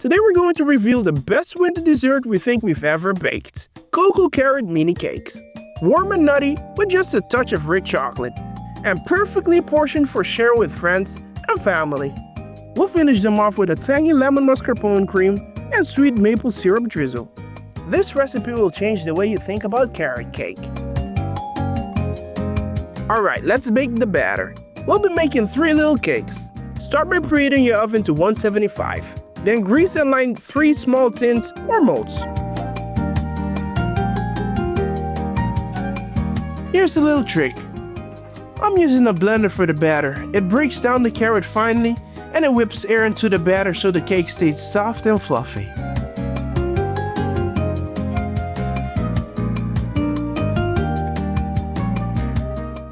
Today we're going to reveal the best winter dessert we think we've ever baked. Cocoa carrot mini cakes. Warm and nutty with just a touch of rich chocolate. And perfectly portioned for sharing with friends and family. We'll finish them off with a tangy lemon mascarpone cream and sweet maple syrup drizzle. This recipe will change the way you think about carrot cake. Alright, let's bake the batter. We'll be making 3 little cakes. Start by preheating your oven to 175. Then grease and line 3 small tins or molds. Here's a little trick. I'm using a blender for the batter. It breaks down the carrot finely and it whips air into the batter so the cake stays soft and fluffy.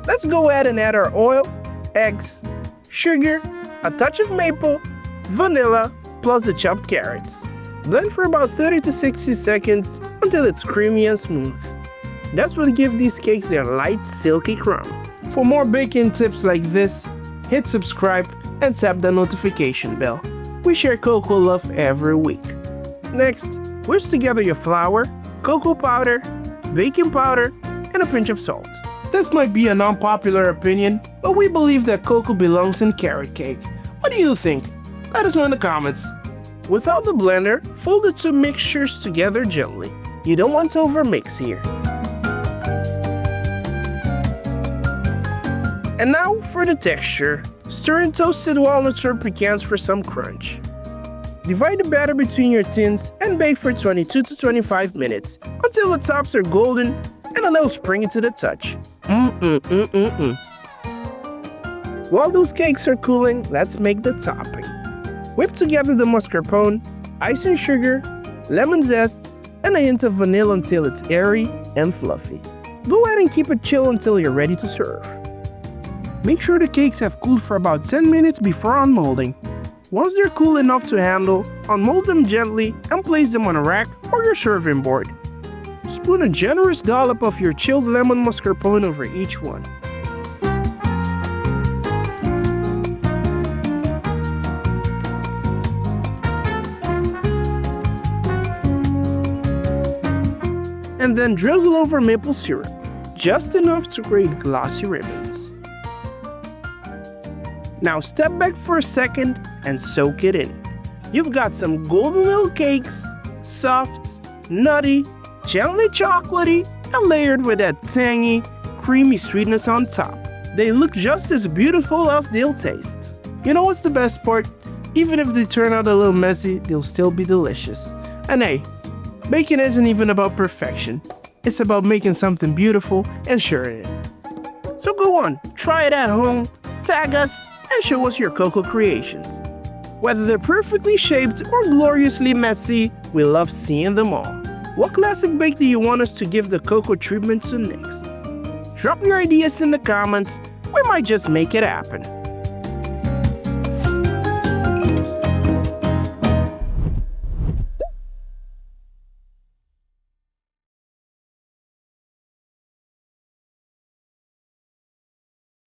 Let's go ahead and add our oil, eggs, sugar, a touch of maple, vanilla, plus the chopped carrots. Blend for about 30 to 60 seconds until it's creamy and smooth. That's what gives these cakes their light, silky crown. For more baking tips like this, hit subscribe and tap the notification bell. We share cocoa love every week. Next, whisk together your flour, cocoa powder, baking powder, and a pinch of salt. This might be an unpopular opinion, but we believe that cocoa belongs in carrot cake. What do you think? Let us know in the comments. Without the blender, fold the 2 mixtures together gently. You don't want to overmix here. And now for the texture. Stir in toasted walnuts or pecans for some crunch. Divide the batter between your tins and bake for 22 to 25 minutes until the tops are golden and a little springy to the touch. While those cakes are cooling, let's make the topping. Whip together the mascarpone, icing sugar, lemon zest, and a hint of vanilla until it's airy and fluffy. Go ahead and keep it chill until you're ready to serve. Make sure the cakes have cooled for about 10 minutes before unmolding. Once they're cool enough to handle, unmold them gently and place them on a rack or your serving board. Spoon a generous dollop of your chilled lemon mascarpone over each one. And then drizzle over maple syrup, just enough to create glossy ribbons. Now step back for a second and soak it in. You've got some golden little cakes, soft, nutty, gently chocolatey, and layered with that tangy, creamy sweetness on top. They look just as beautiful as they'll taste. You know what's the best part? Even if they turn out a little messy, they'll still be delicious. And hey, baking isn't even about perfection. It's about making something beautiful and sharing it. So go on, try it at home, tag us, and show us your cocoa creations. Whether they're perfectly shaped or gloriously messy, we love seeing them all. What classic bake do you want us to give the cocoa treatment to next? Drop your ideas in the comments, we might just make it happen.